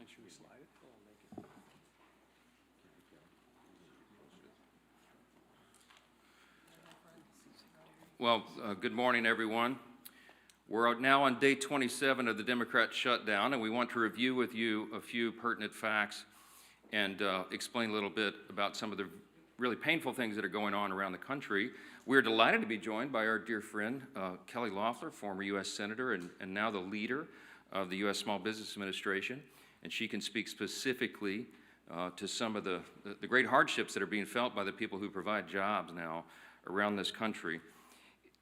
Should we slide it? Well, good morning, everyone. We're now on day 27 of the Democrat shutdown, and we want to review with you a few pertinent facts and explain a little bit about some of the really painful things that are going on around the country. We're delighted to be joined by our dear friend, Kelly Loeffler, former U.S. Senator and now the leader of the U.S. Small Business Administration, and she can speak specifically to some of the great hardships that are being felt by the people who provide jobs now around this country.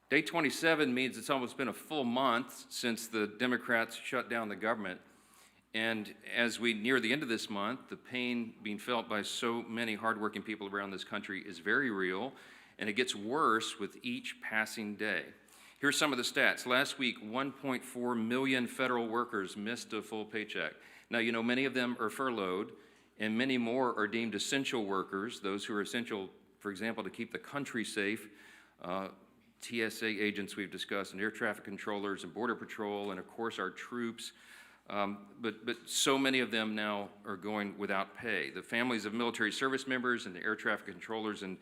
Day 27 means it's almost been a full month since the Democrats shut down the government. And as we near the end of this month, the pain being felt by so many hardworking people around this country is very real, and it gets worse with each passing day. Here's some of the stats. Last week, 1.4 million federal workers missed a full paycheck. Now, you know, many of them are furloughed, and many more are deemed essential workers, those who are essential, for example, to keep the country safe. TSA agents we've discussed, and air traffic controllers and border patrol, and of course our troops. But so many of them now are going without pay. The families of military service members and the air traffic controllers and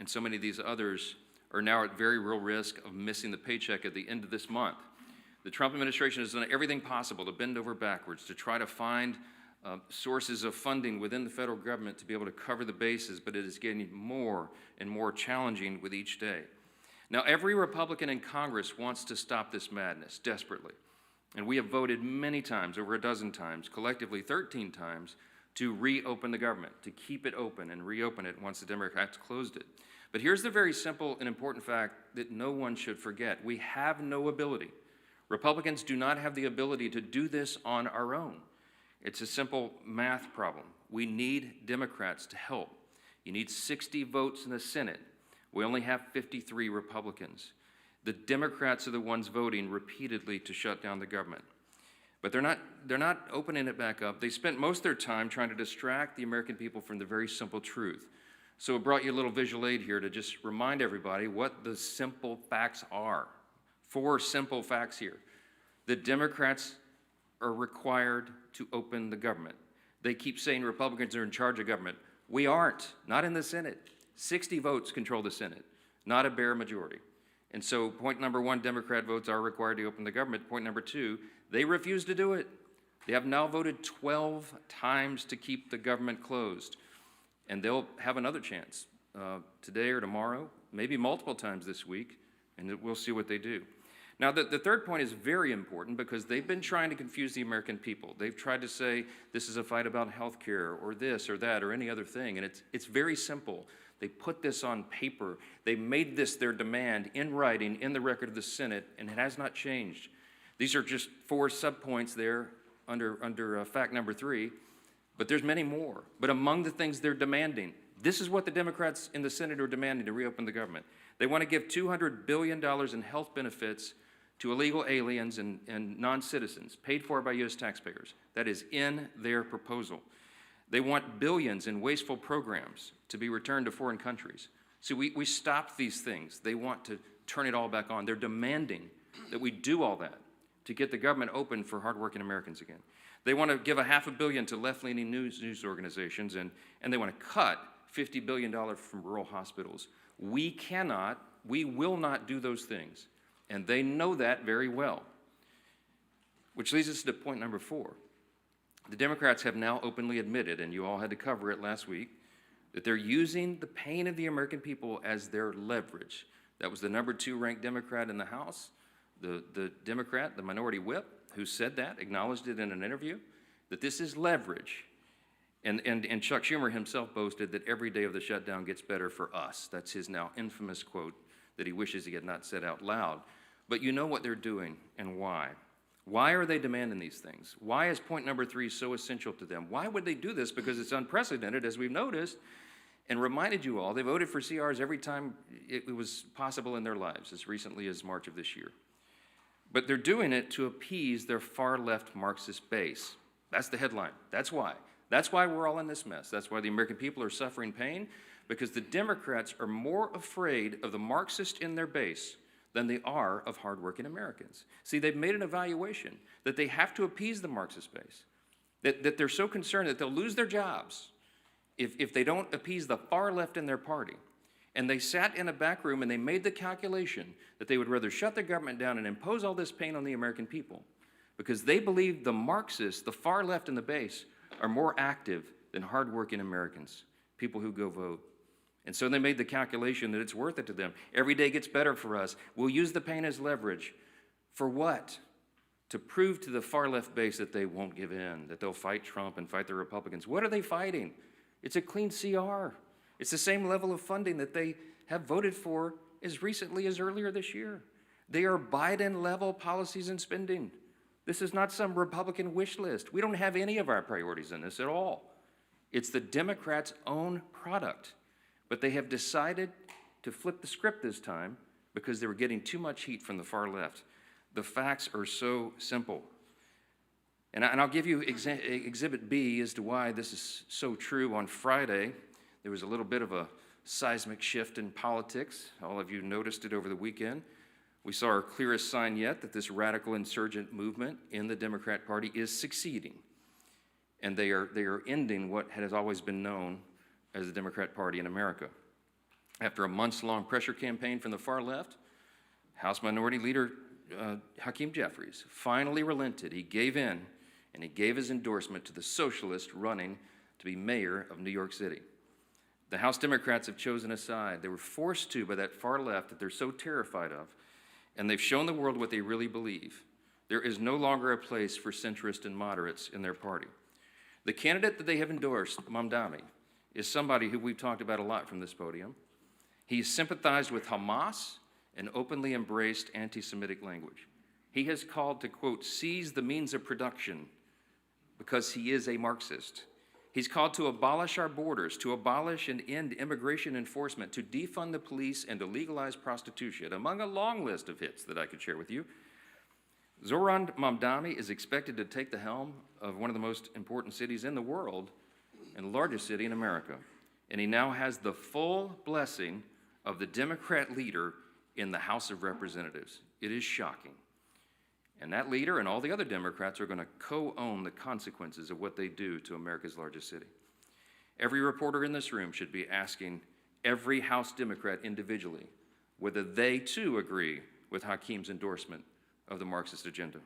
so many of these others are now at very real risk of missing the paycheck at the end of this month. The Trump administration has done everything possible to bend over backwards to try to find sources of funding within the federal government to be able to cover the bases, but it is getting more and more challenging with each day. Now, every Republican in Congress wants to stop this madness desperately, and we have voted many times, over a dozen times, collectively 13 times, to reopen the government, to keep it open and reopen it once the Democrats closed it. But here's the very simple and important fact that no one should forget. We have no ability. Republicans do not have the ability to do this on our own. It's a simple math problem. We need Democrats to help. You need 60 votes in the Senate. We only have 53 Republicans. The Democrats are the ones voting repeatedly to shut down the government. But they're not opening it back up. They spent most of their time trying to distract the American people from the very simple truth. So I brought you a little visual aid here to just remind everybody what the simple facts are. 4 simple facts here. The Democrats are required to open the government. They keep saying Republicans are in charge of government. We aren't, not in the Senate. 60 votes control the Senate, not a bare majority. And so point number 1, Democrat votes are required to open the government. Point number 2, they refuse to do it. They have now voted 12 times to keep the government closed. And they'll have another chance today or tomorrow, maybe multiple times this week, and we'll see what they do. Now, the third point is very important because they've been trying to confuse the American people. They've tried to say this is a fight about health care or this or that or any other thing, and it's very simple. They put this on paper. They made this their demand in writing in the record of the Senate, and it has not changed. These are just 4 subpoints there under fact number 3, but there's many more. But among the things they're demanding, this is what the Democrats in the Senate are demanding to reopen the government. They want to give $200 billion in health benefits to illegal aliens and non-citizens, paid for by U.S. taxpayers. That is in their proposal. They want billions in wasteful programs to be returned to foreign countries. See, we stopped these things. They want to turn it all back on. They're demanding that we do all that to get the government open for hardworking Americans again. They want to give $500 million to left-leaning news organizations, and they want to cut $50 billion from rural hospitals. We will not do those things, and they know that very well. Which leads us to point number 4. The Democrats have now openly admitted, and you all had to cover it last week, that they're using the pain of the American people as their leverage. That was the number 2 ranked Democrat in the House, the Democrat, the minority whip, who said that, acknowledged it in an interview, that this is leverage. And Chuck Schumer himself boasted that every day of the shutdown gets better for us. That's his now infamous quote that he wishes he had not said out loud. But you know what they're doing and why. Why are they demanding these things? Why is point number 3 so essential to them? Why would they do this? Because it's unprecedented, as we've noticed, and reminded you all, they voted for CRs every time it was possible in their lives, as recently as March of this year. But they're doing it to appease their far-left Marxist base. That's the headline. That's why. That's why we're all in this mess. That's why the American people are suffering pain, because the Democrats are more afraid of the Marxist in their base than they are of hardworking Americans. See, they've made an evaluation that they have to appease the Marxist base. that they're so concerned that they'll lose their jobs if they don't appease the far left in their party. And they sat in a back room and they made the calculation that they would rather shut the government down and impose all this pain on the American people because they believe the Marxists, the far left in the base, are more active than hardworking Americans, people who go vote. And so they made the calculation that it's worth it to them. Every day gets better for us. We'll use the pain as leverage. For what? To prove to the far left base that they won't give in, that they'll fight Trump and fight the Republicans. What are they fighting? It's a clean CR. It's the same level of funding that they have voted for as recently as earlier this year. They are Biden-level policies and spending. This is not some Republican wish list. We don't have any of our priorities in this at all. It's the Democrats' own product. But they have decided to flip the script this time because they were getting too much heat from the far left. The facts are so simple. And I'll give you Exhibit B as to why this is so true. On Friday, there was a little bit of a seismic shift in politics. All of you noticed it over the weekend. We saw our clearest sign yet that this radical insurgent movement in the Democrat Party is succeeding. And they are ending what has always been known as the Democrat Party in America. After a months-long pressure campaign from the far left, House Minority Leader Hakeem Jeffries finally relented. He gave in, and he gave his endorsement to the socialist running to be mayor of New York City. The House Democrats have chosen a side. They were forced to by that far left that they're so terrified of, and they've shown the world what they really believe. There is no longer a place for centrists and moderates in their party. The candidate that they have endorsed, Mamdani, is somebody who we've talked about a lot from this podium. He's sympathized with Hamas and openly embraced anti-Semitic language. He has called to, quote, seize the means of production because he is a Marxist. He's called to abolish our borders, to abolish and end immigration enforcement, to defund the police, and to legalize prostitution, among a long list of hits that I could share with you. Zoran Mamdani is expected to take the helm of one of the most important cities in the world and the largest city in America. And he now has the full blessing of the Democrat leader in the House of Representatives. It is shocking. And that leader and all the other Democrats are going to co-own the consequences of what they do to America's largest city. Every reporter in this room should be asking every House Democrat individually whether they too agree with Hakeem's endorsement of the Marxist agenda.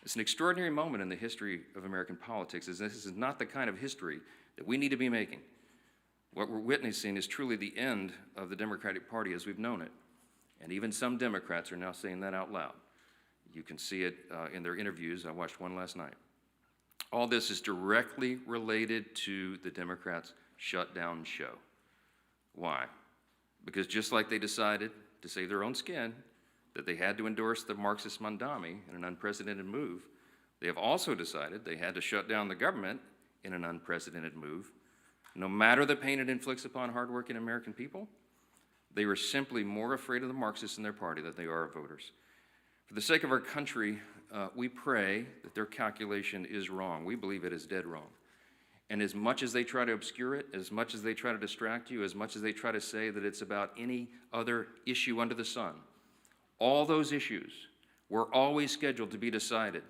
It's an extraordinary moment in the history of American politics, as this is not the kind of history that we need to be making. What we're witnessing is truly the end of the Democratic Party as we've known it. And even some Democrats are now saying that out loud. You can see it in their interviews. I watched one last night. All this is directly related to the Democrats' shutdown show. Why? Because just like they decided to save their own skin, that they had to endorse the Marxist Mamdani in an unprecedented move, they have also decided they had to shut down the government in an unprecedented move. No matter the pain it inflicts upon hardworking American people, they were simply more afraid of the Marxists in their party than they are of voters. For the sake of our country, we pray that their calculation is wrong. We believe it is dead wrong. And as much as they try to obscure it, as much as they try to distract you, as much as they try to say that it's about any other issue under the sun, all those issues were always scheduled to be decided.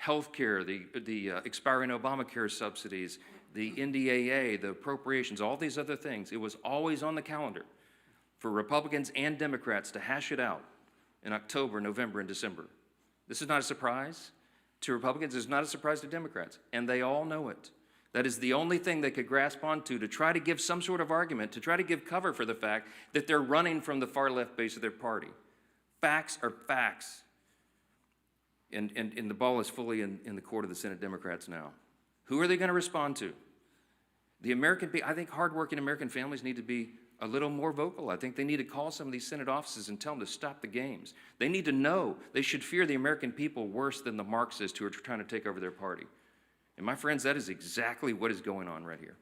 Healthcare, the expiring Obamacare subsidies, the NDAA, the appropriations, all these other things, it was always on the calendar for Republicans and Democrats to hash it out in October, November, and December. This is not a surprise to Republicans. It's not a surprise to Democrats, and they all know it. That is the only thing they could grasp onto to try to give some sort of argument, to try to give cover for the fact that they're running from the far left base of their party. Facts are facts. And the ball is fully in the court of the Senate Democrats now. Who are they going to respond to? The American people, I think hardworking American families need to be a little more vocal. I think they need to call some of these Senate offices and tell them to stop the games. They need to know they should fear the American people worse than the Marxists who are trying to take over their party. And my friends, that is exactly what is going on right here.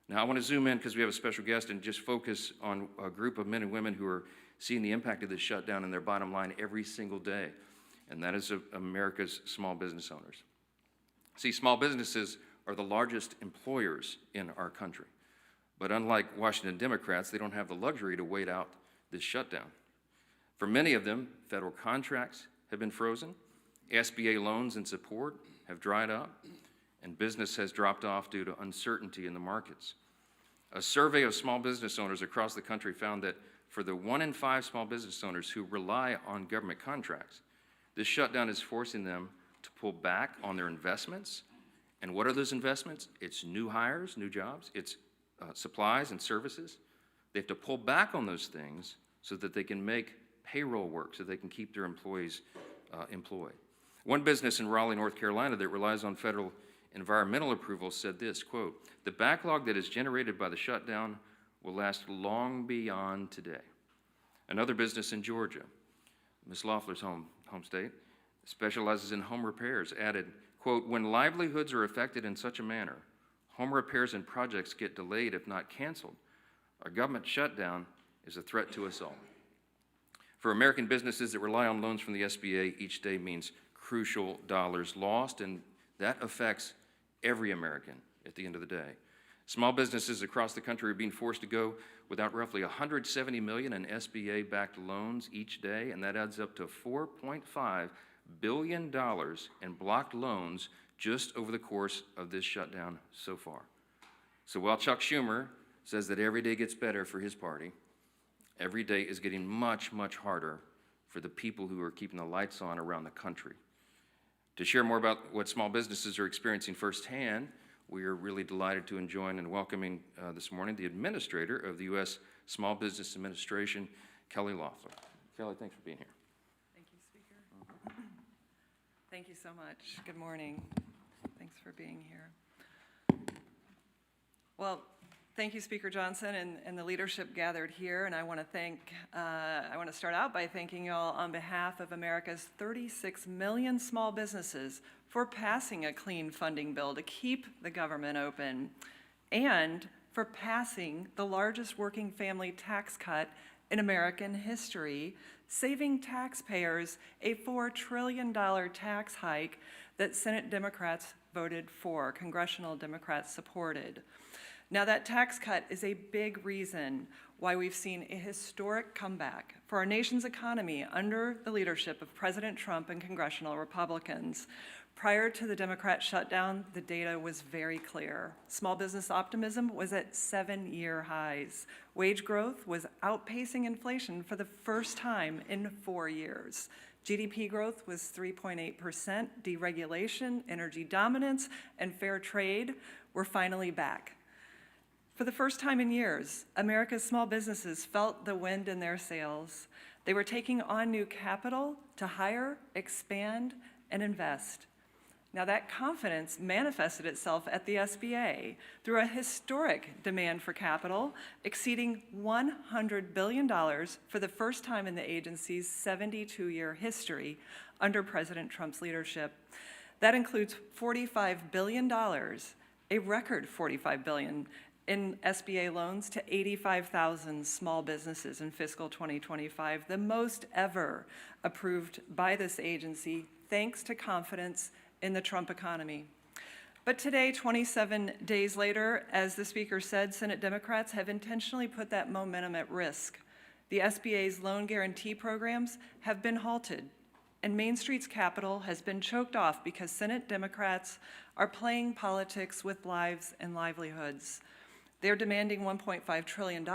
Now I want to zoom in because we have a special guest and just focus on a group of men and women who are seeing the impact of this shutdown in their bottom line every single day. And that is America's small business owners. See, small businesses are the largest employers in our country. But unlike Washington Democrats, they don't have the luxury to wait out this shutdown. For many of them, federal contracts have been frozen, SBA loans and support have dried up, and business has dropped off due to uncertainty in the markets. A survey of small business owners across the country found that for the 1 in 5 small business owners who rely on government contracts, this shutdown is forcing them to pull back on their investments. And what are those investments? It's new hires, new jobs, it's supplies and services. They have to pull back on those things so that they can make payroll work, so they can keep their employees employed. One business in Raleigh, North Carolina that relies on federal environmental approval said this, quote, "The backlog that is generated by the shutdown will last long beyond today." Another business in Georgia, Ms. Loeffler's home state, specializes in home repairs, added, quote, "When livelihoods are affected in such a manner, home repairs and projects get delayed if not canceled. A government shutdown is a threat to us all." For American businesses that rely on loans from the SBA, each day means crucial dollars lost, and that affects every American at the end of the day. Small businesses across the country are being forced to go without roughly $170 million in SBA-backed loans each day, and that adds up to $4.5 billion in blocked loans just over the course of this shutdown so far. So while Chuck Schumer says that every day gets better for his party, every day is getting much, much harder for the people who are keeping the lights on around the country. To share more about what small businesses are experiencing firsthand, we are really delighted to join and welcoming this morning the administrator of the U.S. Small Business Administration, Kelly Loeffler. Kelly, thanks for being here. Thank you, Speaker. Thank you so much. Good morning. Thanks for being here. Well, thank you, Speaker Johnson, and the leadership gathered here. And I want to start out by thanking you all on behalf of America's 36 million small businesses for passing a clean funding bill to keep the government open, and for passing the largest working family tax cut in American history, saving taxpayers a $4 trillion tax hike that Senate Democrats voted for, congressional Democrats supported. Now, that tax cut is a big reason why we've seen a historic comeback for our nation's economy under the leadership of President Trump and congressional Republicans. Prior to the Democrat shutdown, the data was very clear. Small business optimism was at 7-year highs. Wage growth was outpacing inflation for the first time in 4 years. GDP growth was 3.8%. Deregulation, energy dominance, and fair trade were finally back. For the first time in years, America's small businesses felt the wind in their sails. They were taking on new capital to hire, expand, and invest. Now, that confidence manifested itself at the SBA through a historic demand for capital exceeding $100 billion for the first time in the agency's 72-year history under President Trump's leadership. That includes $45 billion, a record $45 billion, in SBA loans to 85,000 small businesses in fiscal 2025, the most ever approved by this agency, thanks to confidence in the Trump economy. But today, 27 days later, as the Speaker said, Senate Democrats have intentionally put that momentum at risk. The SBA's loan guarantee programs have been halted, and Main Street's capital has been choked off because Senate Democrats are playing politics with lives and livelihoods. They're demanding $1.5 trillion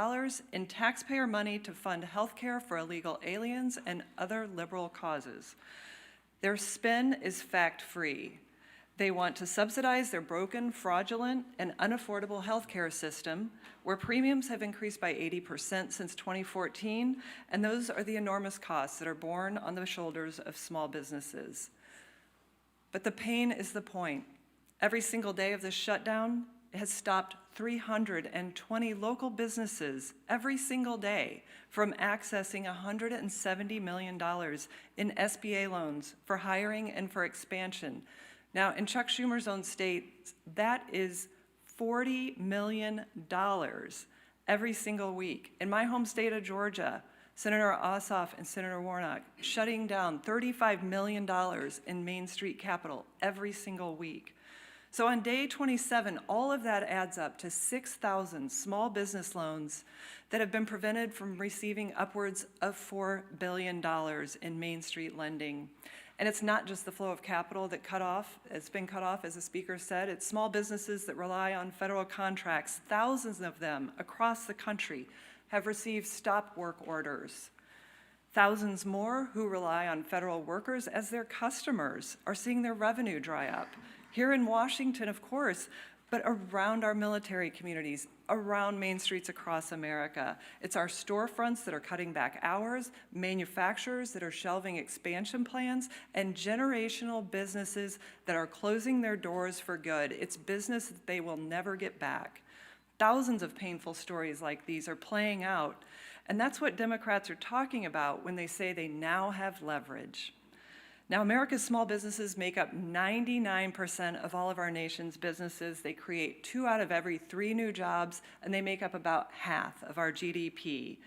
in taxpayer money to fund health care for illegal aliens and other liberal causes. Their spin is fact-free. They want to subsidize their broken, fraudulent, and unaffordable health care system, where premiums have increased by 80% since 2014, and those are the enormous costs that are borne on the shoulders of small businesses. But the pain is the point. Every single day of this shutdown has stopped 320 local businesses every single day from accessing $170 million in SBA loans for hiring and for expansion. Now, in Chuck Schumer's own state, that is $40 million every single week. In my home state of Georgia, Senator Ossoff and Senator Warnock shutting down $35 million in Main Street capital every single week. So on day 27, all of that adds up to 6,000 small business loans that have been prevented from receiving upwards of $4 billion in Main Street lending. And it's not just the flow of capital that it's been cut off, as the speaker said. It's small businesses that rely on federal contracts. Thousands of them across the country have received stop work orders. Thousands more who rely on federal workers as their customers are seeing their revenue dry up. Here in Washington, of course, but around our military communities, around main streets across America. It's our storefronts that are cutting back hours, manufacturers that are shelving expansion plans, and generational businesses that are closing their doors for good. It's business that they will never get back. Thousands of painful stories like these are playing out, and that's what Democrats are talking about when they say they now have leverage. Now, America's small businesses make up 99% of all of our nation's businesses. They create 2 out of every 3 new jobs, and they make up about half of our GDP.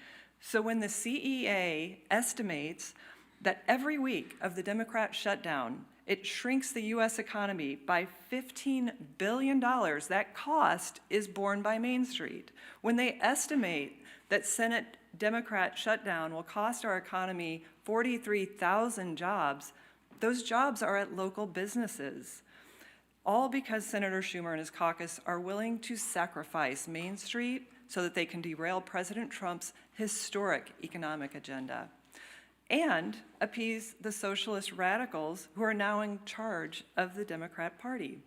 So when the CEA estimates that every week of the Democrat shutdown, it shrinks the U.S. economy by $15 billion, that cost is borne by Main Street. When they estimate that Senate Democrat shutdown will cost our economy 43,000 jobs, those jobs are at local businesses, all because Senator Schumer and his caucus are willing to sacrifice Main Street so that they can derail President Trump's historic economic agenda and appease the socialist radicals who are now in charge of the Democrat Party.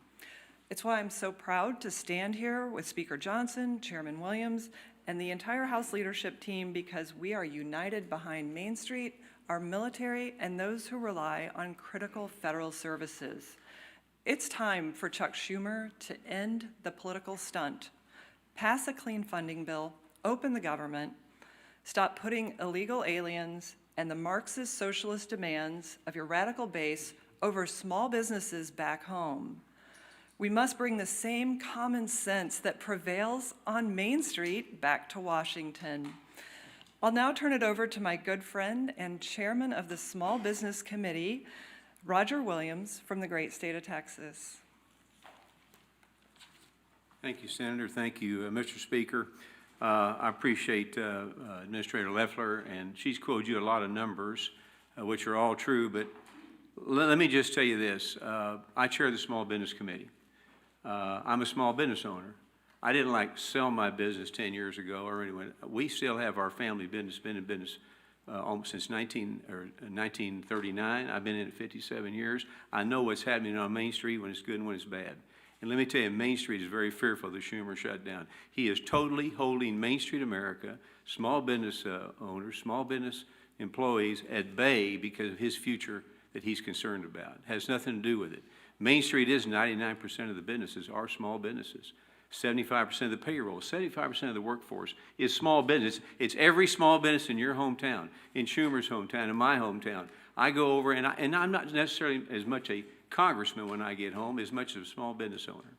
It's why I'm so proud to stand here with Speaker Johnson, Chairman Williams, and the entire House leadership team, because we are united behind Main Street, our military, and those who rely on critical federal services. It's time for Chuck Schumer to end the political stunt, pass a clean funding bill, open the government, stop putting illegal aliens and the Marxist socialist demands of your radical base over small businesses back home. We must bring the same common sense that prevails on Main Street back to Washington. I'll now turn it over to my good friend and chairman of the Small Business Committee, Roger Williams, from the great state of Texas. Thank you, Senator. Thank you, Mr. Speaker. I appreciate Administrator Loeffler, and she's quoted you a lot of numbers, which are all true, but let me just tell you this. I chair the Small Business Committee. I'm a small business owner. I didn't sell my business 10 years ago or anyone. We still have our family business, been in business almost since 1939. I've been in it 57 years. I know what's happening on Main Street when it's good and when it's bad. And let me tell you, Main Street is very fearful of the Schumer shutdown. He is totally holding Main Street America, small business owners, small business employees at bay because of his future that he's concerned about. It has nothing to do with it. Main Street is 99% of the businesses are small businesses. 75% of the payroll, 75% of the workforce is small business. It's every small business in your hometown, in Schumer's hometown, in my hometown. I go over, and I'm not necessarily as much a congressman when I get home as much as a small business owner.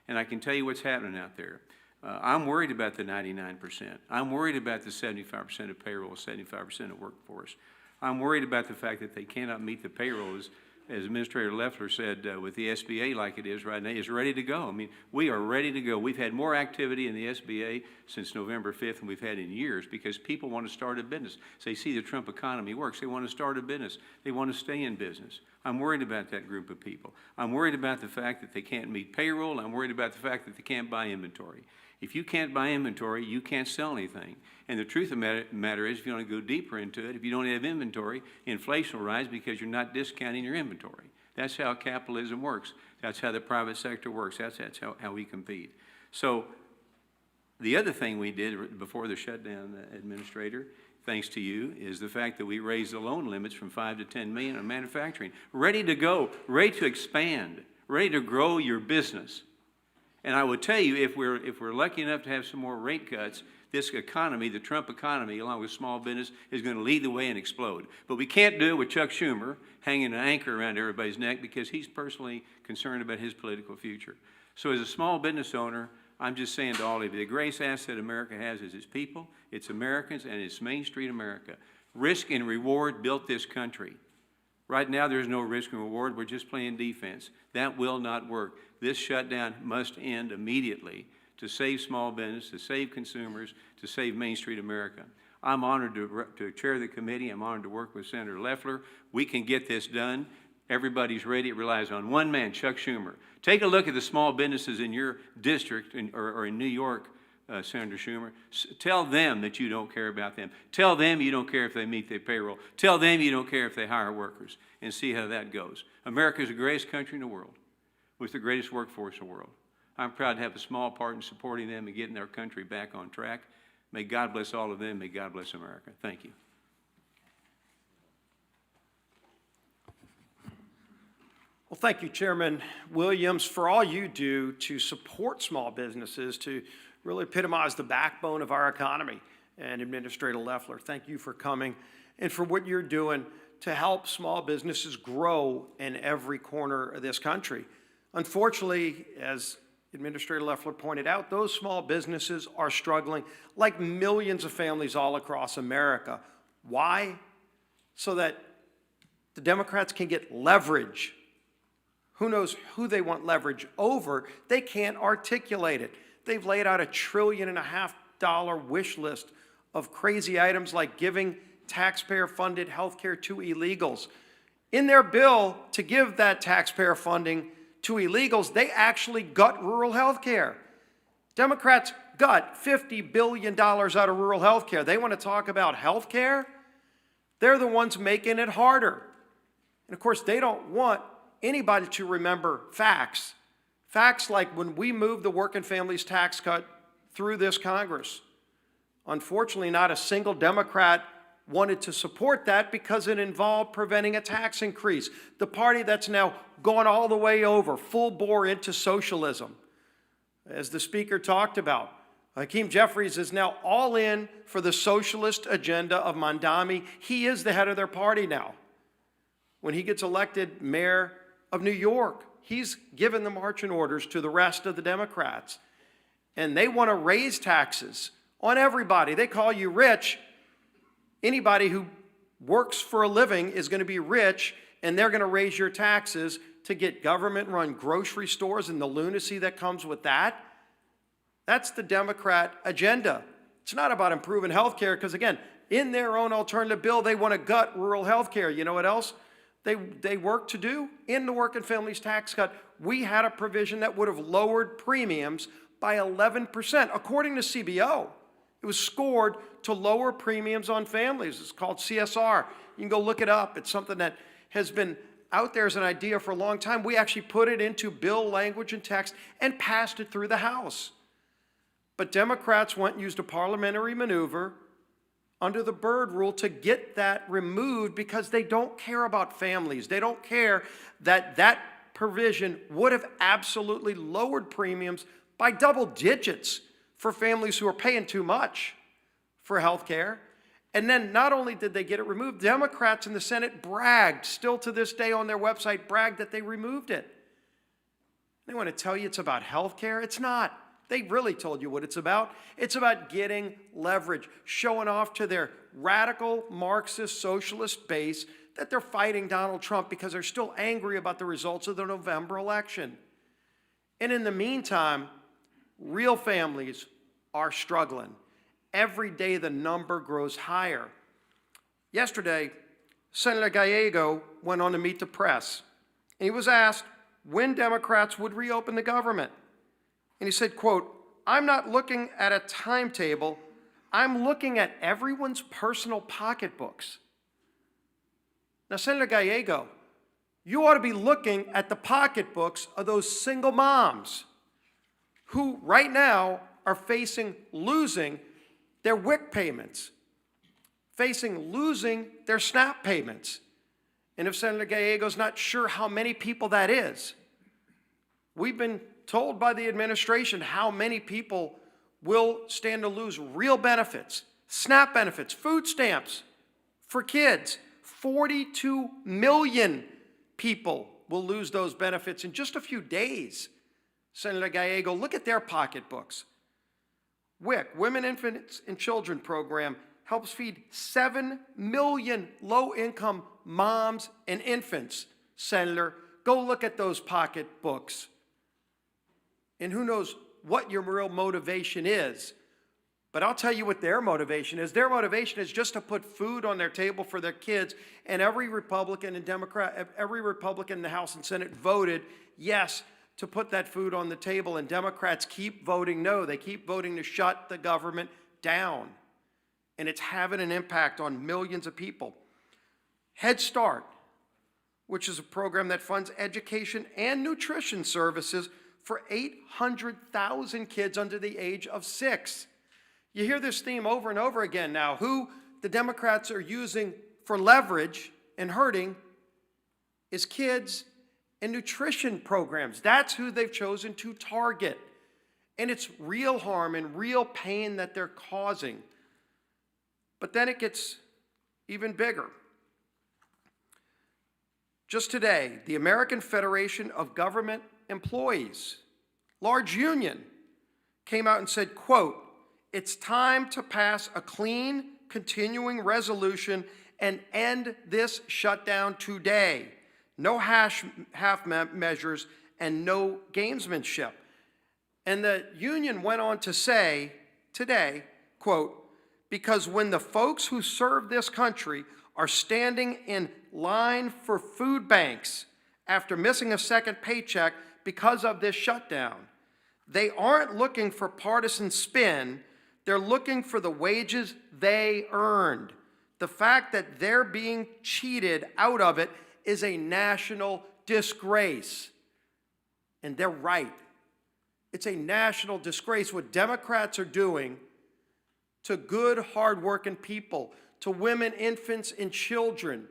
And I can tell you what's happening out there. I'm worried about the 99%. I'm worried about the 75% of payroll, 75% of workforce. I'm worried about the fact that they cannot meet the payrolls. As Administrator Loeffler said, with the SBA like it is right now, is ready to go. I mean, we are ready to go. We've had more activity in the SBA since November 5th than we've had in years because people want to start a business. So they see the Trump economy works. They want to start a business. They want to stay in business. I'm worried about that group of people. I'm worried about the fact that they can't meet payroll. I'm worried about the fact that they can't buy inventory. If you can't buy inventory, you can't sell anything. And the truth of the matter is, if you want to go deeper into it, if you don't have inventory, inflation will rise because you're not discounting your inventory. That's how capitalism works. That's how the private sector works. That's how we compete. So the other thing we did before the shutdown, Administrator, thanks to you, is the fact that we raised the loan limits from 5 to 10 million on manufacturing. Ready to go, ready to expand, ready to grow your business. And I would tell you, if we're lucky enough to have some more rate cuts, this economy, the Trump economy, along with small business, is going to lead the way and explode. But we can't do it with Chuck Schumer hanging an anchor around everybody's neck because he's personally concerned about his political future. So as a small business owner, I'm just saying to all of you, the greatest asset America has is its people, its Americans, and it's Main Street America. Risk and reward built this country. Right now, there's no risk and reward. We're just playing defense. That will not work. This shutdown must end immediately to save small business, to save consumers, to save Main Street America. I'm honored to chair the committee. I'm honored to work with Senator Loeffler. We can get this done. Everybody's ready. It relies on one man, Chuck Schumer. Take a look at the small businesses in your district or in New York, Senator Schumer. Tell them that you don't care about them. Tell them you don't care if they meet their payroll. Tell them you don't care if they hire workers, and see how that goes. America is the greatest country in the world with the greatest workforce in the world. I'm proud to have a small part in supporting them and getting our country back on track. May God bless all of them. May God bless America. Thank you. Well, thank you, Chairman Williams, for all you do to support small businesses, to really epitomize the backbone of our economy. And Administrator Loeffler, thank you for coming and for what you're doing to help small businesses grow in every corner of this country. Unfortunately, as Administrator Loeffler pointed out, those small businesses are struggling like millions of families all across America. Why? So that the Democrats can get leverage. Who knows who they want leverage over? They can't articulate it. They've laid out $1.5 trillion wish list of crazy items like giving taxpayer-funded health care to illegals. In their bill to give that taxpayer funding to illegals, they actually gut rural health care. Democrats gut $50 billion out of rural health care. They want to talk about health care? They're the ones making it harder. And of course, they don't want anybody to remember facts. Facts like when we moved the working families tax cut through this Congress. Unfortunately, not a single Democrat wanted to support that because it involved preventing a tax increase. The party that's now gone all the way over, full bore into socialism. As the Speaker talked about, Hakeem Jeffries is now all in for the socialist agenda of Mondami. He is the head of their party now. When he gets elected mayor of New York, he's given the marching orders to the rest of the Democrats. And they want to raise taxes on everybody. They call you rich. Anybody who works for a living is going to be rich, and they're going to raise your taxes to get government-run grocery stores and the lunacy that comes with that. That's the Democrat agenda. It's not about improving health care, because, again, in their own alternative bill, they want to gut rural health care. You know what else they work to do? In the working families tax cut, we had a provision that would have lowered premiums by 11%, according to CBO. It was scored to lower premiums on families. It's called CSR. You can go look it up. It's something that has been out there as an idea for a long time. We actually put it into bill language and text and passed it through the House. But Democrats went and used a parliamentary maneuver under the Byrd rule to get that removed because they don't care about families. They don't care that that provision would have absolutely lowered premiums by double digits for families who are paying too much for health care. And then not only did they get it removed, Democrats in the Senate bragged, still to this day on their website, bragged that they removed it. They want to tell you it's about health care? It's not. They really told you what it's about. It's about getting leverage, showing off to their radical Marxist socialist base that they're fighting Donald Trump because they're still angry about the results of the November election. And in the meantime, real families are struggling. Every day the number grows higher. Yesterday, Senator Gallego went on to meet the press. And he was asked when Democrats would reopen the government. And he said, quote, "I'm not looking at a timetable. I'm looking at everyone's personal pocketbooks." Now, Senator Gallego, you ought to be looking at the pocketbooks of those single moms who right now are facing losing their WIC payments, facing losing their SNAP payments. And if Senator Gallego's not sure how many people that is, we've been told by the administration how many people will stand to lose real benefits, SNAP benefits, food stamps for kids. 42 million people will lose those benefits in just a few days. Senator Gallego, look at their pocketbooks. WIC, Women, Infants, and Children program, helps feed 7 million low-income moms and infants. Senator, go look at those pocketbooks. And who knows what your real motivation is. But I'll tell you what their motivation is. Their motivation is just to put food on their table for their kids, and every Republican and Democrat, every Republican in the House and Senate voted yes to put that food on the table, and Democrats keep voting no. They keep voting to shut the government down, and it's having an impact on millions of people. Head Start, which is a program that funds education and nutrition services for 800,000 kids under the age of 6. You hear this theme over and over again now. Who the Democrats are using for leverage and hurting is kids and nutrition programs. That's who they've chosen to target. And it's real harm and real pain that they're causing. But then it gets even bigger. Just today, the American Federation of Government Employees, large union, came out and said, quote, "It's time to pass a clean, continuing resolution and end this shutdown today. No half measures and no gamesmanship." And the union went on to say today, quote, "Because when the folks who serve this country are standing in line for food banks after missing a second paycheck because of this shutdown, they aren't looking for partisan spin. They're looking for the wages they earned. The fact that they're being cheated out of it is a national disgrace." And they're right. It's a national disgrace what Democrats are doing to good, hardworking people, to women, infants, and children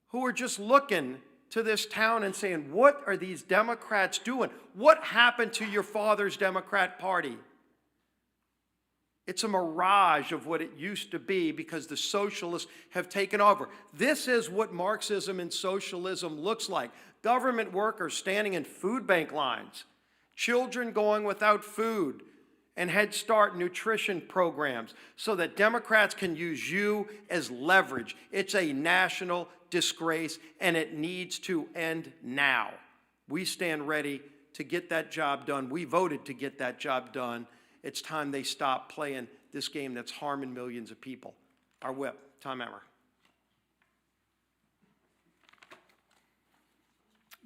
who are just looking to this town and saying, what are these Democrats doing? What happened to your father's Democrat Party? It's a mirage of what it used to be because the socialists have taken over. This is what Marxism and socialism looks like. Government workers standing in food bank lines, children going without food, and Head Start nutrition programs so that Democrats can use you as leverage. It's a national disgrace, and it needs to end now. We stand ready to get that job done. We voted to get that job done. It's time they stop playing this game that's harming millions of people. Our whip, Tom Emmer.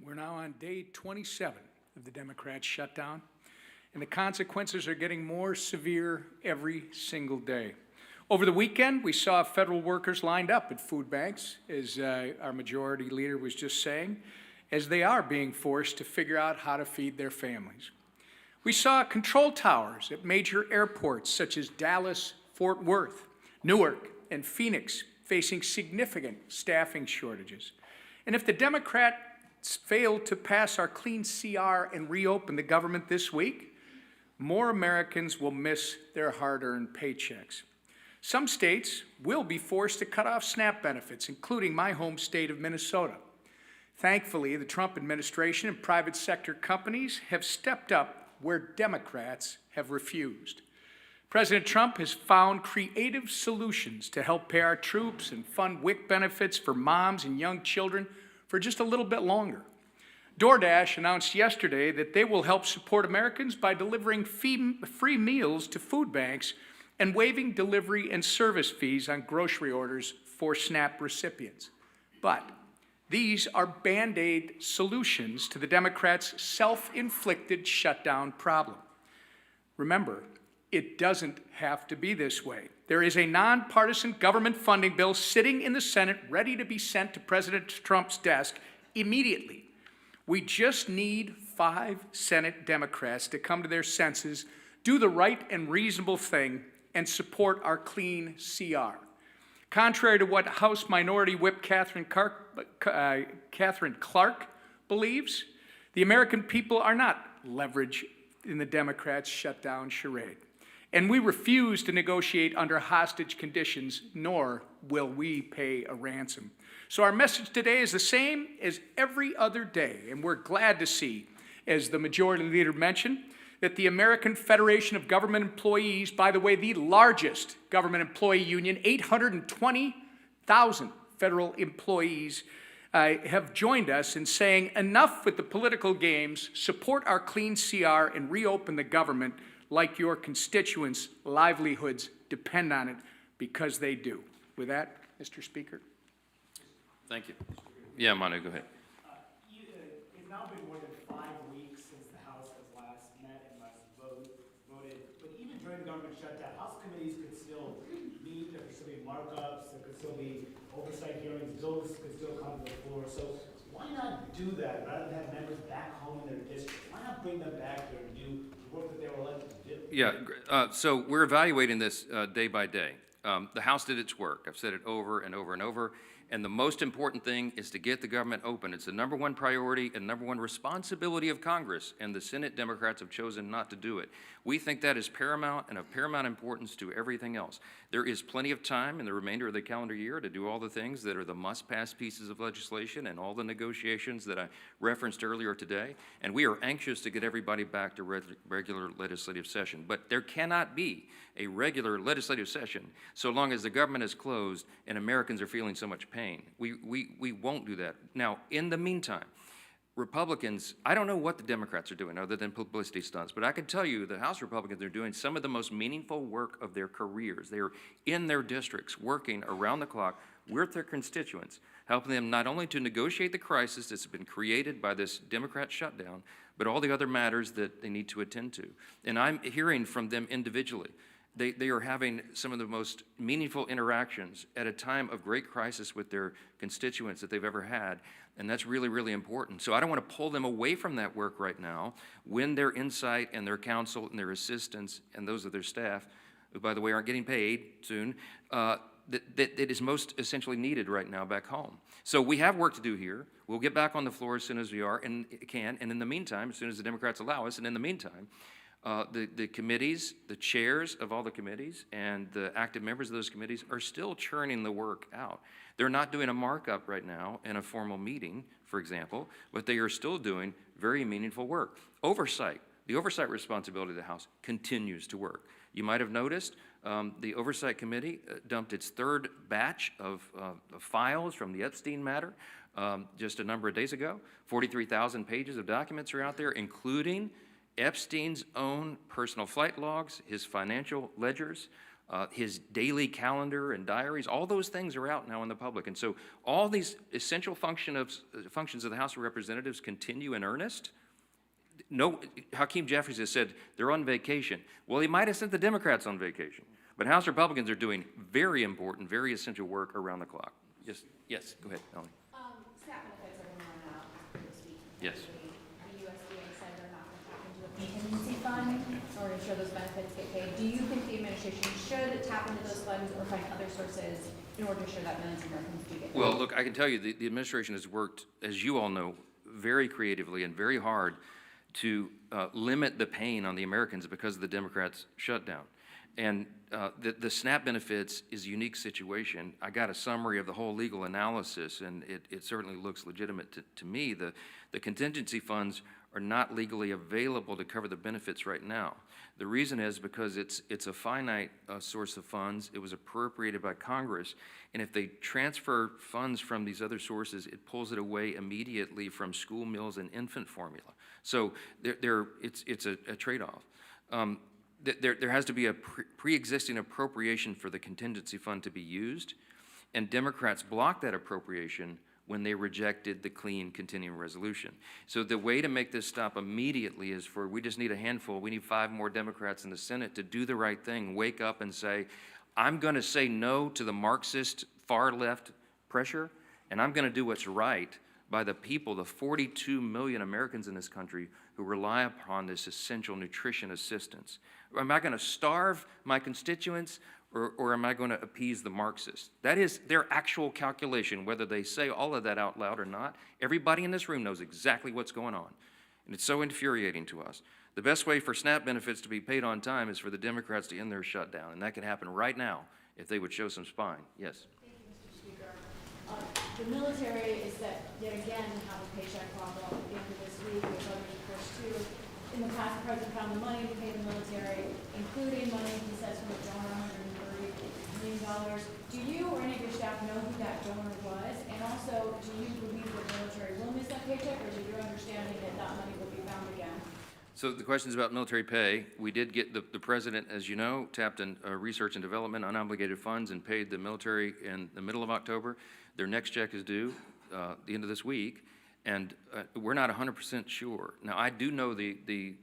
We're now on day 27 of the Democrats' shutdown, and the consequences are getting more severe every single day. Over the weekend, we saw federal workers lined up at food banks, as our majority leader was just saying, as they are being forced to figure out how to feed their families. We saw control towers at major airports such as Dallas, Fort Worth, Newark, and Phoenix facing significant staffing shortages. And if the Democrats fail to pass our clean CR and reopen the government this week, more Americans will miss their hard-earned paychecks. Some states will be forced to cut off SNAP benefits, including my home state of Minnesota. Thankfully, the Trump administration and private sector companies have stepped up where Democrats have refused. President Trump has found creative solutions to help pay our troops and fund WIC benefits for moms and young children for just a little bit longer. DoorDash announced yesterday that they will help support Americans by delivering free meals to food banks and waiving delivery and service fees on grocery orders for SNAP recipients. But these are Band-Aid solutions to the Democrats' self-inflicted shutdown problem. Remember, it doesn't have to be this way. There is a nonpartisan government funding bill sitting in the Senate ready to be sent to President Trump's desk immediately. We just need 5 Senate Democrats to come to their senses, do the right and reasonable thing, and support our clean CR. Contrary to what House Minority Whip Catherine Clark believes, the American people are not leverage in the Democrats' shutdown charade. And we refuse to negotiate under hostage conditions, nor will we pay a ransom. So our message today is the same as every other day, and we're glad to see, as the majority leader mentioned, that the American Federation of Government Employees, by the way, the largest government employee union, 820,000 federal employees, have joined us in saying enough with the political games, support our clean CR and reopen the government. like your constituents' livelihoods depend on it, because they do. With that, Mr. Speaker. Thank you. Yeah, Manu, go ahead. It's now been more than 5 weeks since the House has last met and last voted, but even during the government shutdown, House committees could still meet, there could still be markups, there could still be oversight hearings, bills could still come to the floor. So why not do that rather than have members back home in their districts? Why not bring them back here and do the work that they were elected to do? Yeah, so we're evaluating this day by day. The House did its work. I've said it over and over and over. And the most important thing is to get the government open. It's the #1 priority and #1 responsibility of Congress, and the Senate Democrats have chosen not to do it. We think that is paramount and of paramount importance to everything else. There is plenty of time in the remainder of the calendar year to do all the things that are the must-pass pieces of legislation and all the negotiations that I referenced earlier today. And we are anxious to get everybody back to regular legislative session. But there cannot be a regular legislative session so long as the government is closed and Americans are feeling so much pain. We won't do that. Now, in the meantime, Republicans, I don't know what the Democrats are doing other than publicity stunts, but I can tell you the House Republicans are doing some of the most meaningful work of their careers. They are in their districts working around the clock with their constituents, helping them not only to negotiate the crisis that's been created by this Democrat shutdown, but all the other matters that they need to attend to. And I'm hearing from them individually. They are having some of the most meaningful interactions at a time of great crisis with their constituents that they've ever had, and that's really, really important. So I don't want to pull them away from that work right now when their insight and their counsel and their assistance and those of their staff, who, by the way, aren't getting paid soon, that is most essentially needed right now back home. So we have work to do here. We'll get back on the floor as soon as we are and can, and in the meantime, as soon as the Democrats allow us, and in the meantime, the committees, the chairs of all the committees, and the active members of those committees are still churning the work out. They're not doing a markup right now in a formal meeting, for example, but they are still doing very meaningful work. Oversight, the oversight responsibility of the House continues to work. You might have noticed the Oversight Committee dumped its 3rd batch of files from the Epstein matter just a number of days ago. 43,000 pages of documents are out there, including Epstein's own personal flight logs, his financial ledgers, his daily calendar and diaries. All those things are out now in the public. And so all these essential functions of the House of Representatives continue in earnest. No, Hakeem Jeffries has said they're on vacation. Well, he might have sent the Democrats on vacation. But House Republicans are doing very important, very essential work around the clock. Yes, go ahead, Melanie. SNAP benefits are going to run out this week. Yes. The USDA said they're not going to tap into a contingency fund in order to ensure those benefits get paid. Do you think the administration should tap into those funds or find other sources in order to ensure that millions of Americans do get paid? Well, look, I can tell you the administration has worked, as you all know, very creatively and very hard to limit the pain on the Americans because of the Democrats' shutdown. And the SNAP benefits is a unique situation. I got a summary of the whole legal analysis, and it certainly looks legitimate to me. The contingency funds are not legally available to cover the benefits right now. The reason is because it's a finite source of funds. It was appropriated by Congress, and if they transfer funds from these other sources, it pulls it away immediately from school meals and infant formula. So it's a trade-off. There has to be a pre-existing appropriation for the contingency fund to be used, and Democrats blocked that appropriation when they rejected the clean continuing resolution. So the way to make this stop immediately is we just need a handful. We need 5 more Democrats in the Senate to do the right thing, wake up and say, I'm going to say no to the Marxist far-left pressure, and I'm going to do what's right by the people, the 42 million Americans in this country who rely upon this essential nutrition assistance. Am I going to starve my constituents, or am I going to appease the Marxists? That is their actual calculation, whether they say all of that out loud or not. Everybody in this room knows exactly what's going on, and it's so infuriating to us. The best way for SNAP benefits to be paid on time is for the Democrats to end their shutdown, and that can happen right now if they would show some spine. Yes? Thank you, Mr. Speaker. The military is that yet again have a paycheck problem at the end of this week. We have others, of course, too. In the past, the president found the money to pay the military, including money, he says, from a donor, $130 million. Do you or any of your staff know who that donor was? And also, do you believe the military will miss that paycheck, or is it your understanding that that money will be found again? So the question is about military pay. We did get, the president, as you know, tapped in research and development unobligated funds and paid the military in the middle of October. Their next check is due the end of this week, and we're not 100% sure. Now, I do know the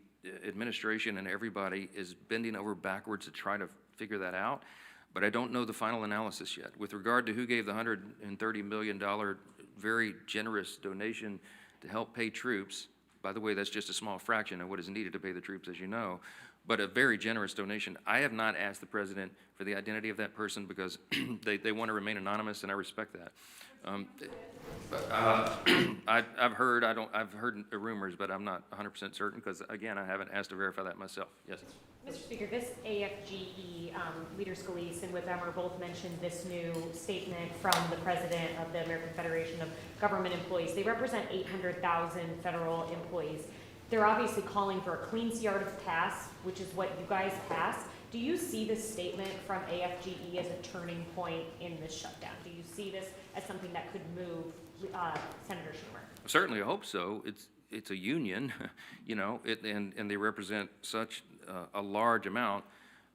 administration and everybody is bending over backwards to try to figure that out, but I don't know the final analysis yet. With regard to who gave the $130 million very generous donation to help pay troops, by the way, that's just a small fraction of what is needed to pay the troops, as you know, but a very generous donation. I have not asked the president for the identity of that person because they want to remain anonymous, and I respect that. I've heard rumors, but I'm not 100% certain because, again, I haven't asked to verify that myself. Yes. Mr. Speaker, this AFGE, Leader Scalise and Whip Emmer both mentioned this new statement from the president of the American Federation of Government Employees. They represent 800,000 federal employees. They're obviously calling for a clean start of pass, which is what you guys passed. Do you see this statement from AFGE as a turning point in this shutdown? Do you see this as something that could move Senator Schumer? Certainly, I hope so. It's a union, you know, and they represent such a large amount.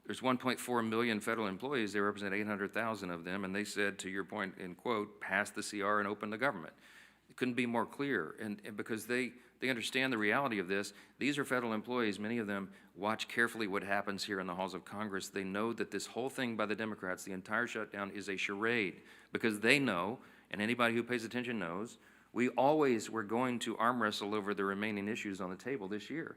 There's 1.4 million federal employees. They represent 800,000 of them, and they said, to your point, in quote, pass the CR and open the government. It couldn't be more clear, and because they understand the reality of this. These are federal employees. Many of them watch carefully what happens here in the halls of Congress. They know that this whole thing by the Democrats, the entire shutdown, is a charade, because they know, and anybody who pays attention knows, we always were going to arm wrestle over the remaining issues on the table this year.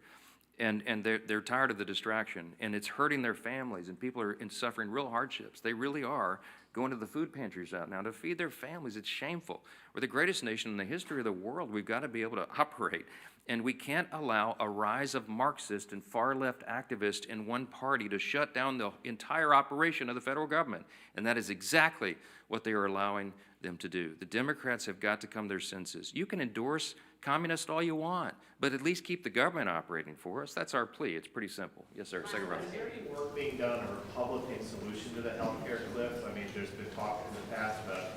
And they're tired of the distraction, and it's hurting their families, and people are suffering real hardships. They really are going to the food pantries out now to feed their families. It's shameful. We're the greatest nation in the history of the world. We've got to be able to operate, and we can't allow a rise of Marxist and far-left activists in one party to shut down the entire operation of the federal government, and that is exactly what they are allowing them to do. The Democrats have got to come to their senses. You can endorse communists all you want, but at least keep the government operating for us. That's our plea. It's pretty simple. Yes, sir. Second row. Is there any work being done on a Republican solution to the healthcare cliff? I mean, there's been talk in the past about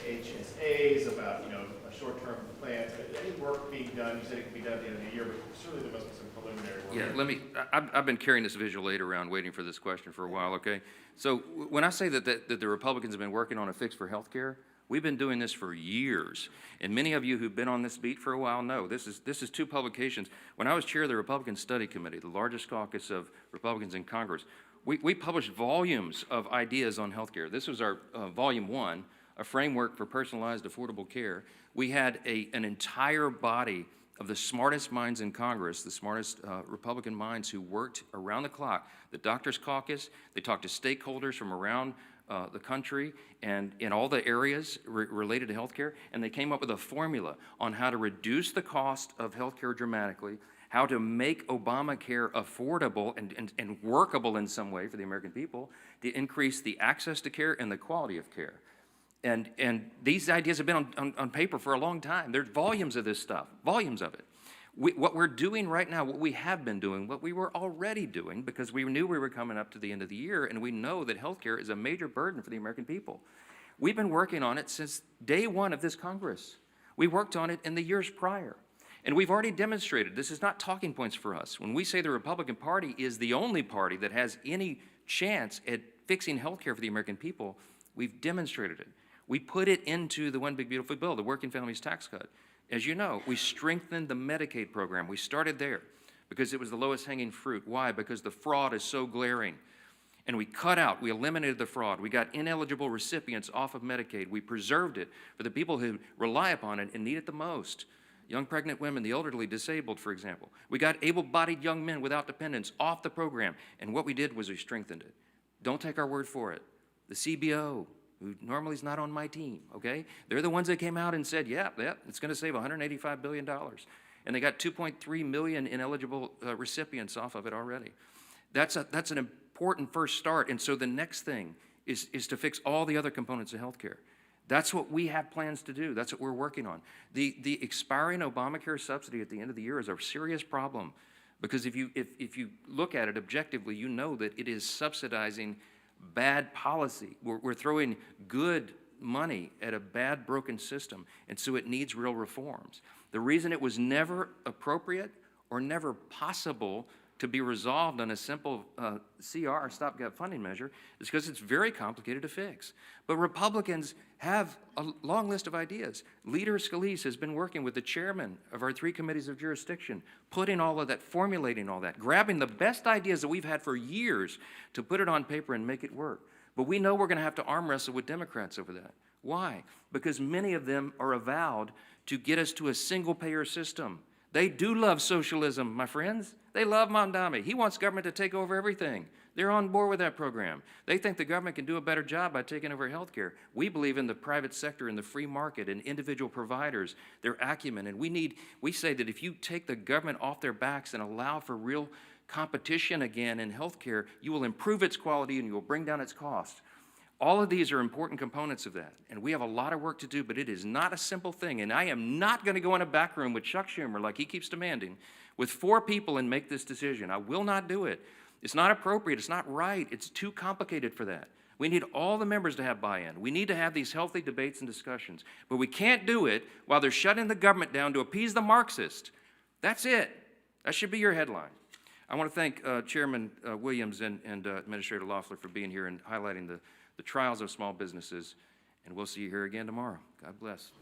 HSAs, about, you know, a short-term plan. Any work being done? You said it could be done at the end of the year, but certainly there must be some preliminary work. Yeah, I've been carrying this visual aid around waiting for this question for a while, okay? So when I say that the Republicans have been working on a fix for healthcare, we've been doing this for years, and many of you who've been on this beat for a while know this is two publications. When I was chair of the Republican Study Committee, the largest caucus of Republicans in Congress, we published volumes of ideas on healthcare. This was our volume 1, a framework for personalized, affordable care. We had an entire body of the smartest minds in Congress, the smartest Republican minds who worked around the clock. The Doctors Caucus, they talked to stakeholders from around the country and in all the areas related to healthcare, and they came up with a formula on how to reduce the cost of healthcare dramatically, how to make Obamacare affordable and workable in some way for the American people, to increase the access to care and the quality of care. And these ideas have been on paper for a long time. There's volumes of this stuff, volumes of it. What we're doing right now, what we have been doing, what we were already doing, because we knew we were coming up to the end of the year, and we know that healthcare is a major burden for the American people. We've been working on it since day one of this Congress. We worked on it in the years prior. And we've already demonstrated, this is not talking points for us. When we say the Republican Party is the only party that has any chance at fixing healthcare for the American people, we've demonstrated it. We put it into the One Big Beautiful Bill, the Working Families Tax Cut. As you know, we strengthened the Medicaid program. We started there because it was the lowest hanging fruit. Why? Because the fraud is so glaring. And we eliminated the fraud. We got ineligible recipients off of Medicaid. We preserved it for the people who rely upon it and need it the most. Young pregnant women, the elderly, disabled, for example. We got able-bodied young men without dependents off the program. And what we did was we strengthened it. Don't take our word for it. The CBO, who normally is not on my team, okay? They're the ones that came out and said, yeah, it's going to save $185 billion. And they got 2.3 million ineligible recipients off of it already. That's an important first start. And so the next thing is to fix all the other components of healthcare. That's what we have plans to do. That's what we're working on. The expiring Obamacare subsidy at the end of the year is a serious problem, because if you look at it objectively, you know that it is subsidizing bad policy. We're throwing good money at a bad, broken system, and so it needs real reforms. The reason it was never appropriate or never possible to be resolved on a simple CR, stopgap funding measure, is because it's very complicated to fix. But Republicans have a long list of ideas. Leader Scalise has been working with the chairman of our 3 committees of jurisdiction, putting all of that, formulating all that, grabbing the best ideas that we've had for years to put it on paper and make it work. But we know we're going to have to arm wrestle with Democrats over that. Why? Because many of them are avowed to get us to a single-payer system. They do love socialism, my friends. They love Mondami. He wants government to take over everything. They're on board with that program. They think the government can do a better job by taking over health care. We believe in the private sector and the free market and individual providers, their acumen. And we say that if you take the government off their backs and allow for real competition again in health care, you will improve its quality and you will bring down its cost. All of these are important components of that, and we have a lot of work to do, but it is not a simple thing, and I am not going to go in a back room with Chuck Schumer, like he keeps demanding, with 4 people and make this decision. I will not do it. It's not appropriate. It's not right. It's too complicated for that. We need all the members to have buy-in. We need to have these healthy debates and discussions, but we can't do it while they're shutting the government down to appease the Marxist. That's it. That should be your headline. I want to thank Chairman Williams and Administrator Loeffler for being here and highlighting the trials of small businesses, and we'll see you here again tomorrow. God bless.